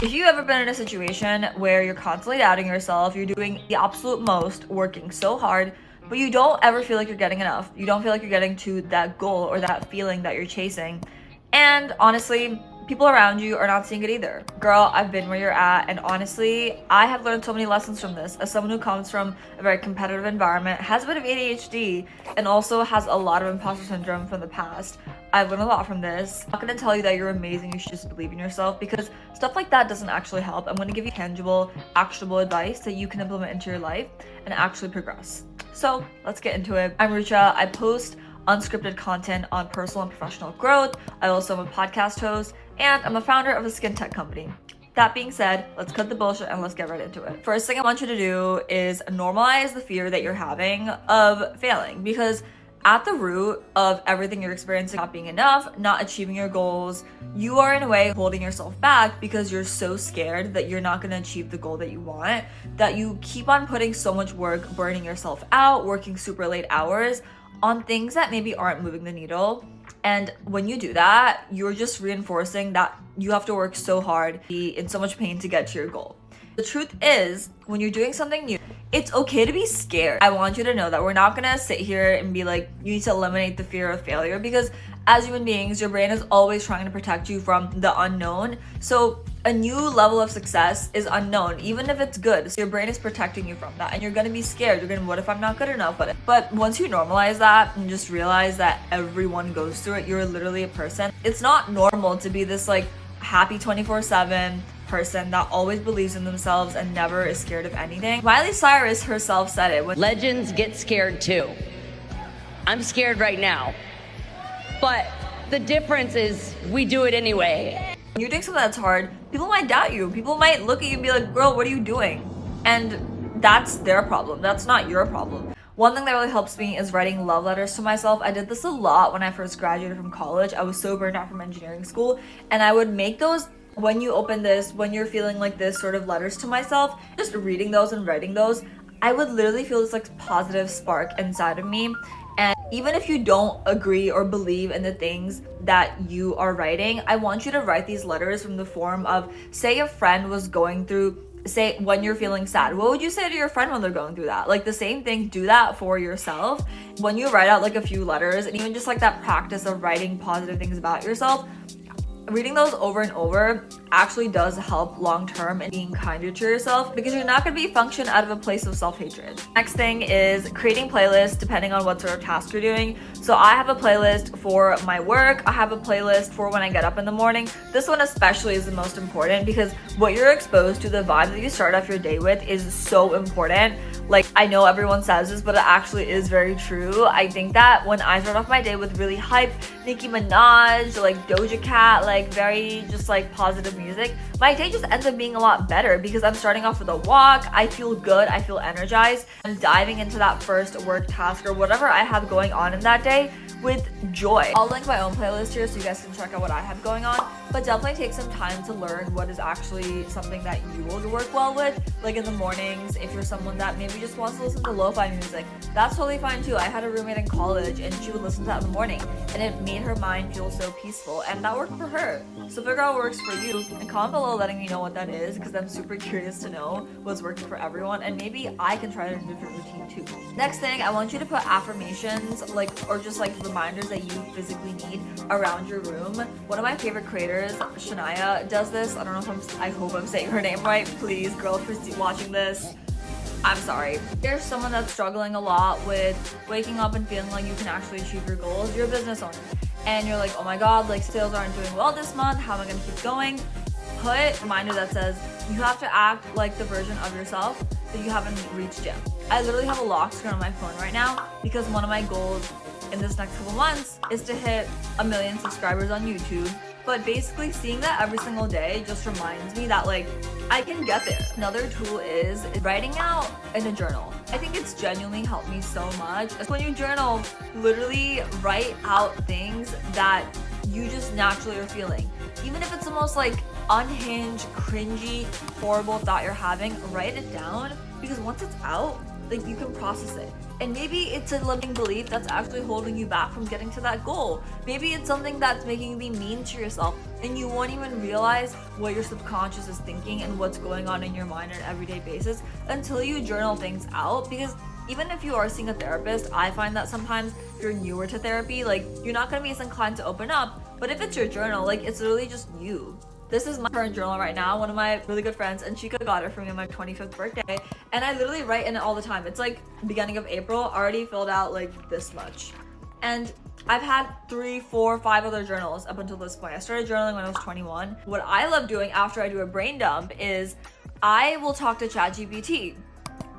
If you've ever been in a situation where you're constantly doubting yourself, you're doing the absolute most, working so hard, but you don't ever feel like you're getting enough. You don't feel like you're getting to that goal or that feeling that you're chasing. And honestly, people around you are not seeing it either. Girl, I've been where you're at, and honestly, I have learned so many lessons from this. As someone who comes from a very competitive environment, has a bit of ADHD, and also has a lot of imposter syndrome from the past, I've learned a lot from this. I'm not gonna tell you that you're amazing, you should just believe in yourself, because stuff like that doesn't actually help. I'm gonna give you tangible, actionable advice that you can implement into your life and actually progress. So let's get into it. I'm Rucha. I post unscripted content on personal and professional growth. I also am a podcast host, and I'm a founder of a skin tech company. That being said, let's cut the bullshit and let's get right into it. First thing I want you to do is normalize the fear that you're having of failing, because at the root of everything you're experiencing, not being enough, not achieving your goals, you are in a way holding yourself back because you're so scared that you're not going to achieve the goal that you want, that you keep on putting so much work, burning yourself out, working super late hours on things that maybe aren't moving the needle. And when you do that, you're just reinforcing that you have to work so hard, be in so much pain to get to your goal. The truth is, when you're doing something new, it's okay to be scared. I want you to know that we're not gonna sit here and be like, you need to eliminate the fear of failure, because as human beings, your brain is always trying to protect you from the unknown. So a new level of success is unknown, even if it's good. So your brain is protecting you from that, and you're gonna be scared. You're gonna, what if I'm not good enough? But once you normalize that and just realize that everyone goes through it, you're literally a person. It's not normal to be this like happy 24/7 person that always believes in themselves and never is scared of anything. Miley Cyrus herself said it. Legends get scared too. I'm scared right now. But the difference is we do it anyway. When you're doing something that's hard, people might doubt you. People might look at you and be like, girl, what are you doing? And that's their problem. That's not your problem. One thing that really helps me is writing love letters to myself. I did this a lot when I first graduated from college. I was so burned out from engineering school, and I would make those when you open this, when you're feeling like this sort of letters to myself, just reading those and writing those, I would literally feel this like positive spark inside of me. And even if you don't agree or believe in the things that you are writing, I want you to write these letters from the form of, say a friend was going through, say when you're feeling sad, what would you say to your friend when they're going through that? Like the same thing, do that for yourself. When you write out like a few letters, and even just like that practice of writing positive things about yourself, reading those over and over actually does help long term in being kinder to yourself, because you're not going to be function out of a place of self-hatred. Next thing is creating playlists depending on what sort of task you're doing. So I have a playlist for my work. I have a playlist for when I get up in the morning. This one especially is the most important, because what you're exposed to, the vibe that you start off your day with, is so important. Like, I know everyone says this, but it actually is very true. I think that when I start off my day with really hype Nicki Minaj, like Doja Cat, like very just like positive music, my day just ends up being a lot better, because I'm starting off with a walk, I feel good, I feel energized, and diving into that first work task or whatever I have going on in that day with joy. I'll link my own playlist here so you guys can check out what I have going on, but definitely take some time to learn what is actually something that you will work well with. Like in the mornings, if you're someone that maybe just wants to listen to lo-fi music, that's totally fine too. I had a roommate in college and she would listen to that in the morning, and it made her mind feel so peaceful, and that worked for her. So figure out what works for you and comment below letting me know what that is, because I'm super curious to know what's working for everyone, and maybe I can try a different routine too. Next thing, I want you to put affirmations, like, or just like reminders that you physically need around your room. One of my favorite creators, Shania, does this. I don't know if I hope I'm saying her name right. Please, girl, if you're watching this, I'm sorry. There's someone that's struggling a lot with waking up and feeling like you can actually achieve your goals. You're a business owner, and you're like, oh my god, like sales aren't doing well this month. How am I gonna keep going? Put a reminder that says you have to act like the version of yourself that you haven't reached yet. I literally have a lock screen on my phone right now, because one of my goals in this next couple months is to hit 1 million subscribers on YouTube. But basically seeing that every single day just reminds me that like I can get there. Another tool is writing out in a journal. I think it's genuinely helped me so much. When you journal, literally write out things that you just naturally are feeling. Even if it's the most like unhinged, cringy, horrible thought you're having, write it down, because once it's out, like you can process it. And maybe it's a limiting belief that's actually holding you back from getting to that goal. Maybe it's something that's making you be mean to yourself and you won't even realize what your subconscious is thinking and what's going on in your mind on an everyday basis until you journal things out. Because even if you are seeing a therapist, I find that sometimes if you're newer to therapy, like you're not gonna be as inclined to open up. But if it's your journal, like it's literally just you. This is my current journal right now. One of my really good friends, and Chica, got it for me on my 25th birthday. And I literally write in it all the time. It's like beginning of April, already filled out like this much. And I've had 3, 4, 5 other journals up until this point. I started journaling when I was 21. What I love doing after I do a brain dump is I will talk to ChatGPT.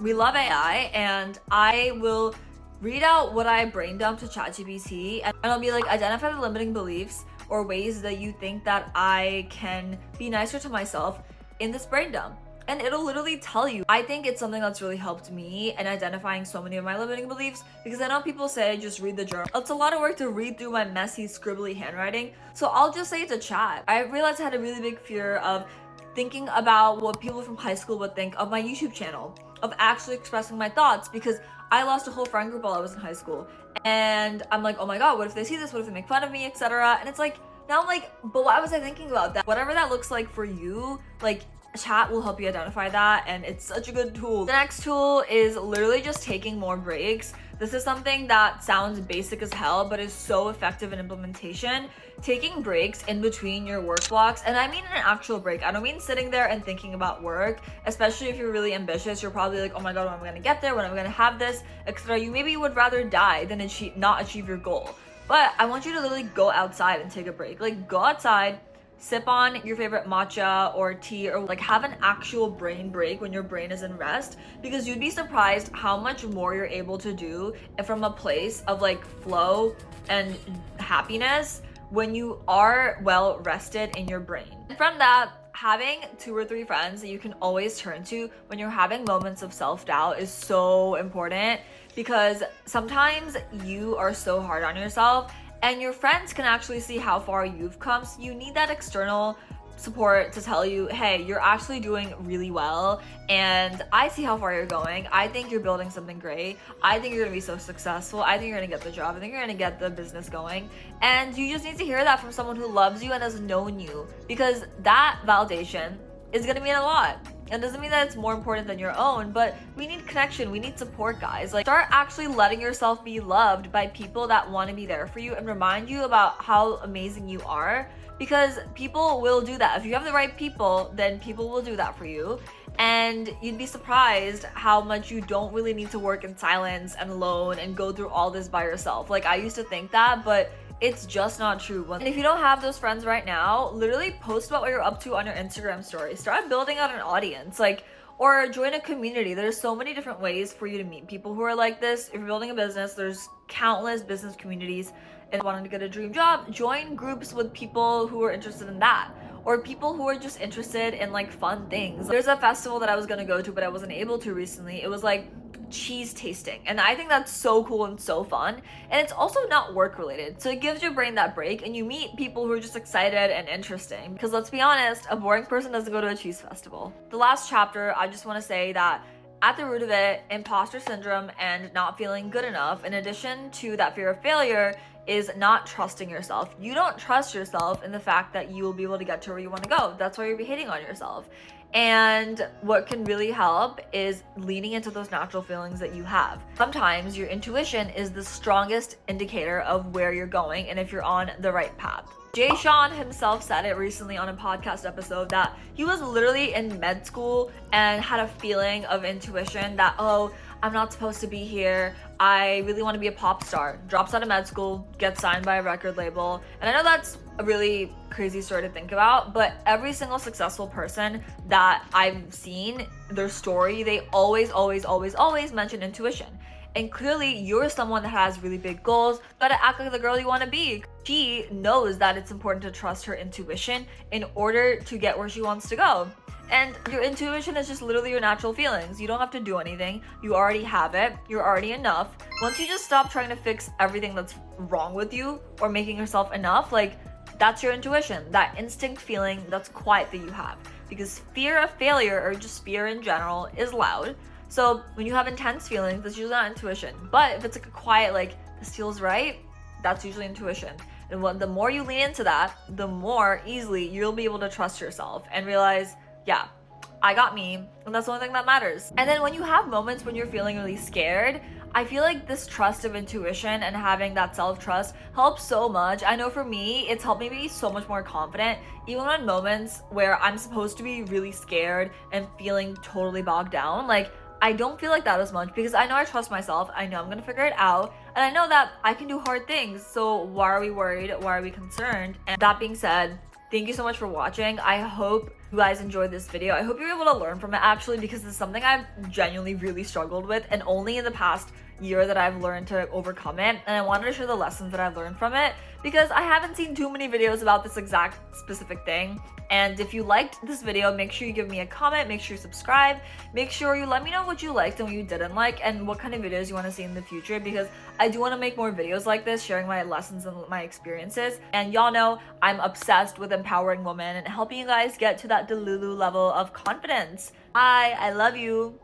We love AI, and I will read out what I brain dump to ChatGPT, and I'll be like, identify the limiting beliefs or ways that you think that I can be nicer to myself in this brain dump. And it'll literally tell you. I think it's something that's really helped me in identifying so many of my limiting beliefs, because I know people say just read the journal. It's a lot of work to read through my messy, scribbly handwriting, so I'll just say it to chat. I realized I had a really big fear of thinking about what people from high school would think of my YouTube channel, of actually expressing my thoughts, because I lost a whole friend group while I was in high school. And I'm like, oh my god, what if they see this? What if they make fun of me, etc.? And it's like, now I'm like, but why was I thinking about that? Whatever that looks like for you, like chat will help you identify that, and it's such a good tool. The next tool is literally just taking more breaks. This is something that sounds basic as hell, but is so effective in implementation. Taking breaks in between your work blocks, and I mean an actual break. I don't mean sitting there and thinking about work, especially if you're really ambitious. You're probably like, oh my god, when am I gonna get there? When am I gonna have this, etc. You maybe would rather die than not achieve your goal. But I want you to literally go outside and take a break. Like, go outside, sip on your favorite matcha or tea, or like have an actual brain break when your brain is in rest, because you'd be surprised how much more you're able to do from a place of like flow and happiness when you are well rested in your brain. And from that, having 2 or 3 friends that you can always turn to when you're having moments of self-doubt is so important, because sometimes you are so hard on yourself and your friends can actually see how far you've come. So you need that external support to tell you, hey, you're actually doing really well, and I see how far you're going. I think you're building something great. I think you're gonna be so successful. I think you're gonna get the job. I think you're gonna get the business going. And you just need to hear that from someone who loves you and has known you, because that validation is gonna mean a lot. It doesn't mean that it's more important than your own, but we need connection, we need support, guys. Like, start actually letting yourself be loved by people that want to be there for you and remind you about how amazing you are, because people will do that. If you have the right people, then people will do that for you. And you'd be surprised how much you don't really need to work in silence and alone and go through all this by yourself. Like, I used to think that, but it's just not true. And if you don't have those friends right now, literally post about what you're up to on your Instagram story. Start building out an audience, like, or join a community. There's so many different ways for you to meet people who are like this. If you're building a business, there's countless business communities. And wanting to get a dream job, join groups with people who are interested in that, or people who are just interested in like fun things. There's a festival that I was gonna go to, but I wasn't able to recently. It was like cheese tasting, and I think that's so cool and so fun, and it's also not work related, so it gives your brain that break and you meet people who are just excited and interesting, because let's be honest, a boring person doesn't go to a cheese festival. The last chapter, I just want to say that at the root of it, imposter syndrome and not feeling good enough, in addition to that fear of failure, is not trusting yourself. You don't trust yourself in the fact that you will be able to get to where you want to go. That's why you're hating on yourself. And what can really help is leaning into those natural feelings that you have. Sometimes your intuition is the strongest indicator of where you're going and if you're on the right path. Jay Sean himself said it recently on a podcast episode that he was literally in med school and had a feeling of intuition that, oh, I'm not supposed to be here. I really want to be a pop star. Drops out of med school, gets signed by a record label. And I know that's a really crazy story to think about, but every single successful person that I've seen, their story, they always mention intuition. And clearly you're someone that has really big goals, gotta act like the girl you want to be. She knows that it's important to trust her intuition in order to get where she wants to go. And your intuition is just literally your natural feelings. You don't have to do anything. You already have it. You're already enough. Once you just stop trying to fix everything that's wrong with you or making yourself enough, like, that's your intuition, that instinct feeling that's quiet that you have. Because fear of failure, or just fear in general, is loud. So when you have intense feelings, that's usually not intuition. But if it's like a quiet, like, this feels right, that's usually intuition. And the more you lean into that, the more easily you'll be able to trust yourself and realize, yeah, I got me, and that's the only thing that matters. And then when you have moments when you're feeling really scared, I feel like this trust of intuition and having that self-trust helps so much. I know for me, it's helped me be so much more confident, even on moments where I'm supposed to be really scared and feeling totally bogged down. Like, I don't feel like that as much because I know I trust myself. I know I'm gonna figure it out. And I know that I can do hard things. So why are we worried? Why are we concerned? And that being said, thank you so much for watching. I hope you guys enjoyed this video. I hope you're able to learn from it actually, because this is something I've genuinely really struggled with, and only in the past year that I've learned to overcome it. And I wanted to share the lessons that I've learned from it because I haven't seen too many videos about this exact specific thing. And if you liked this video, make sure you give me a comment, make sure you subscribe, make sure you let me know what you liked and what you didn't like, and what kind of videos you want to see in the future, because I do want to make more videos like this, sharing my lessons and my experiences. And y'all know I'm obsessed with empowering women and helping you guys get to that Delulu level of confidence. Bye, I love you.